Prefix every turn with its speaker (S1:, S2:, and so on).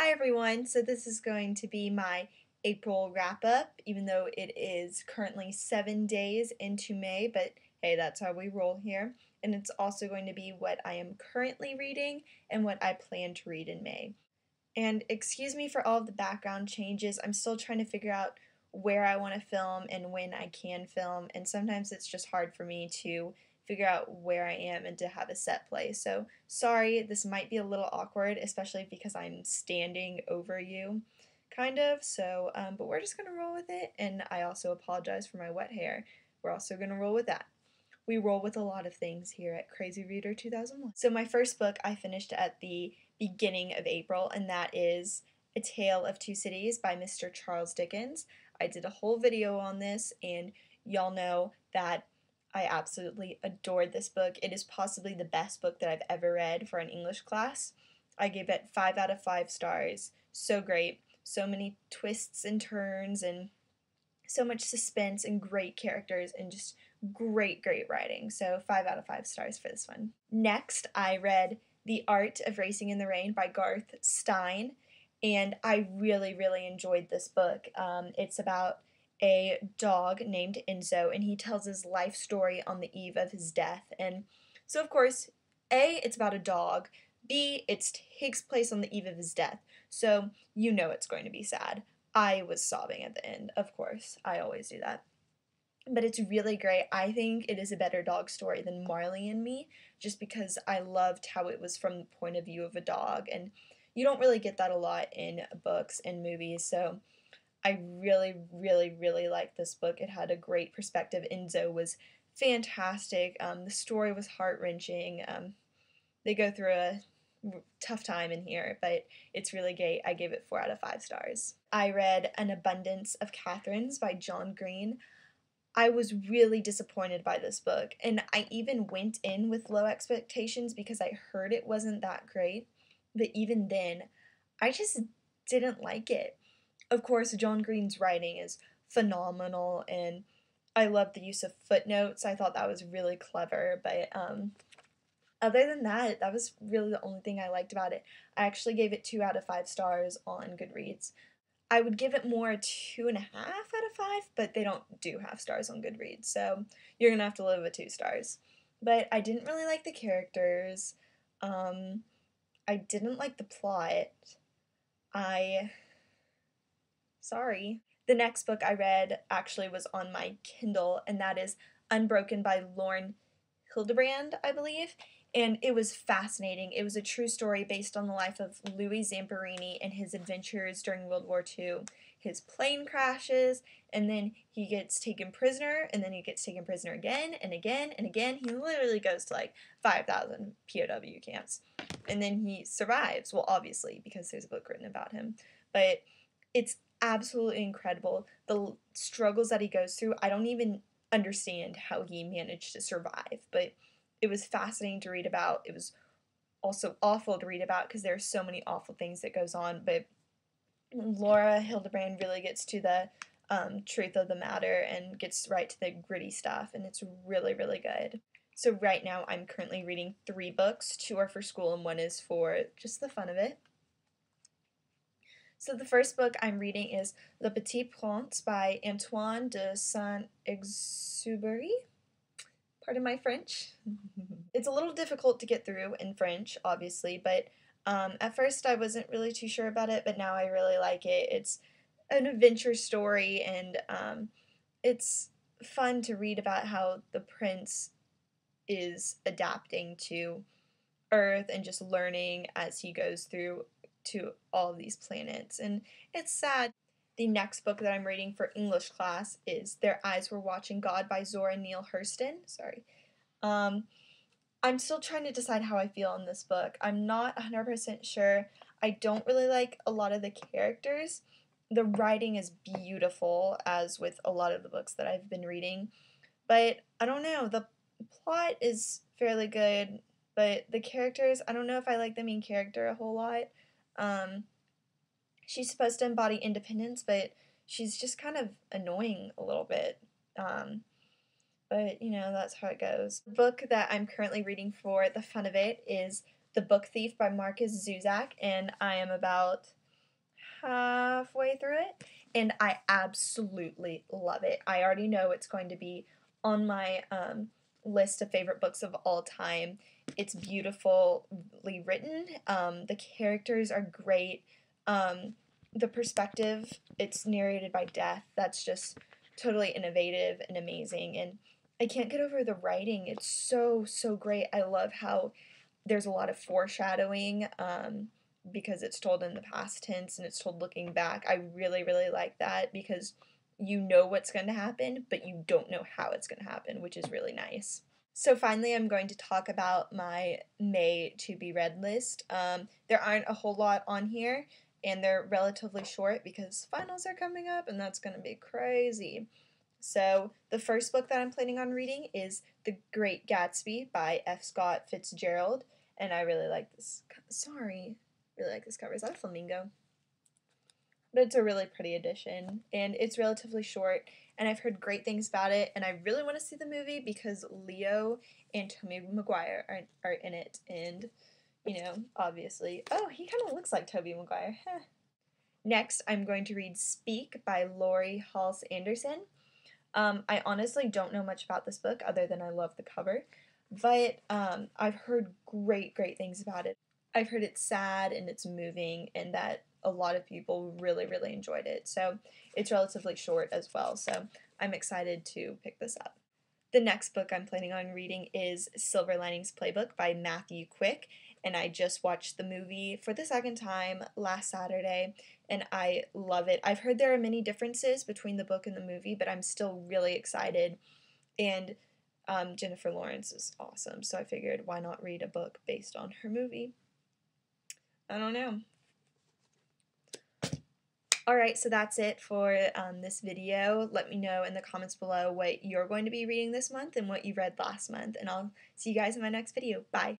S1: Hi everyone, so this is going to be my April wrap up, even though it is currently 7 days into May, but hey, that's how we roll here. And it's also going to be what I am currently reading and what I plan to read in May. And excuse me for all of the background changes, I'm still trying to figure out where I want to film and when I can film, and sometimes it's just hard for me to figure out where I am and to have a set place. So sorry, this might be a little awkward, especially because I'm standing over you, kind of. But we're just gonna roll with it, and I also apologize for my wet hair. We're also gonna roll with that. We roll with a lot of things here at Crazy Reader 2001. So my first book I finished at the beginning of April, and that is A Tale of Two Cities by Mr. Charles Dickens. I did a whole video on this, and y'all know that I absolutely adored this book. It is possibly the best book that I've ever read for an English class. I gave it 5 out of 5 stars. So great. So many twists and turns, and so much suspense and great characters and just great writing. So 5 out of 5 stars for this one. Next, I read The Art of Racing in the Rain by Garth Stein, and I really enjoyed this book. It's about a dog named Enzo, and he tells his life story on the eve of his death. And so, of course, A, it's about a dog. B, it takes place on the eve of his death. So you know it's going to be sad. I was sobbing at the end, of course. I always do that. But it's really great. I think it is a better dog story than Marley and Me, just because I loved how it was from the point of view of a dog. And you don't really get that a lot in books and movies. So I really liked this book. It had a great perspective. Enzo was fantastic. The story was heart wrenching. They go through a tough time in here, but it's really great. I gave it 4 out of 5 stars. I read An Abundance of Catherines by John Green. I was really disappointed by this book, and I even went in with low expectations because I heard it wasn't that great, but even then, I just didn't like it. Of course, John Green's writing is phenomenal, and I love the use of footnotes. I thought that was really clever, but other than that, that was really the only thing I liked about it. I actually gave it 2 out of 5 stars on Goodreads. I would give it more 2.5 out of 5, but they don't do half stars on Goodreads, so you're gonna have to live with 2 stars. But I didn't really like the characters. Um, I didn't like the plot. I Sorry. The next book I read actually was on my Kindle, and that is Unbroken by Lauren Hildebrand, I believe. And it was fascinating. It was a true story based on the life of Louis Zamperini and his adventures during World War II. His plane crashes, and then he gets taken prisoner, and then he gets taken prisoner again and again and again. He literally goes to like 5,000 POW camps. And then he survives. Well, obviously, because there's a book written about him. But it's absolutely incredible. The struggles that he goes through, I don't even understand how he managed to survive, but it was fascinating to read about. It was also awful to read about because there are so many awful things that goes on, but Laura Hildebrand really gets to the truth of the matter and gets right to the gritty stuff, and it's really good. So right now I'm currently reading 3 books. 2 are for school and 1 is for just the fun of it. So the first book I'm reading is Le Petit Prince by Antoine de Saint-Exupéry. Pardon my French. It's a little difficult to get through in French, obviously, but at first I wasn't really too sure about it, but now I really like it. It's an adventure story, and it's fun to read about how the prince is adapting to Earth and just learning as he goes through to all these planets. And it's sad. The next book that I'm reading for English class is Their Eyes Were Watching God by Zora Neale Hurston. Sorry. Um, I'm still trying to decide how I feel on this book. I'm not 100% sure. I don't really like a lot of the characters. The writing is beautiful, as with a lot of the books that I've been reading. But I don't know. The plot is fairly good, but the characters, I don't know if I like the main character a whole lot. Um, she's supposed to embody independence, but she's just kind of annoying a little bit. Um, but you know, that's how it goes. The book that I'm currently reading for the fun of it is The Book Thief by Marcus Zuzak, and I am about halfway through it, and I absolutely love it. I already know it's going to be on my list of favorite books of all time. It's beautifully written. The characters are great. The perspective, it's narrated by Death. That's just totally innovative and amazing. And I can't get over the writing. It's so, so great. I love how there's a lot of foreshadowing because it's told in the past tense and it's told looking back. I really, really like that because you know what's going to happen, but you don't know how it's going to happen, which is really nice. So finally, I'm going to talk about my May to be read list. There aren't a whole lot on here, and they're relatively short because finals are coming up, and that's going to be crazy. So the first book that I'm planning on reading is The Great Gatsby by F. Scott Fitzgerald, and I really like this. Sorry, really like this cover. Is that a flamingo? But it's a really pretty edition, and it's relatively short, and I've heard great things about it, and I really want to see the movie because Leo and Tobey Maguire are in it, and, you know, obviously, oh, he kind of looks like Tobey Maguire. Next, I'm going to read Speak by Laurie Halse Anderson. I honestly don't know much about this book other than I love the cover, but I've heard great, great things about it. I've heard it's sad and it's moving and that a lot of people really, really enjoyed it. So it's relatively short as well. So I'm excited to pick this up. The next book I'm planning on reading is Silver Linings Playbook by Matthew Quick, and I just watched the movie for the second time last Saturday, and I love it. I've heard there are many differences between the book and the movie, but I'm still really excited, and Jennifer Lawrence is awesome, so I figured why not read a book based on her movie? I don't know. Alright, so that's it for this video. Let me know in the comments below what you're going to be reading this month and what you read last month, and I'll see you guys in my next video. Bye!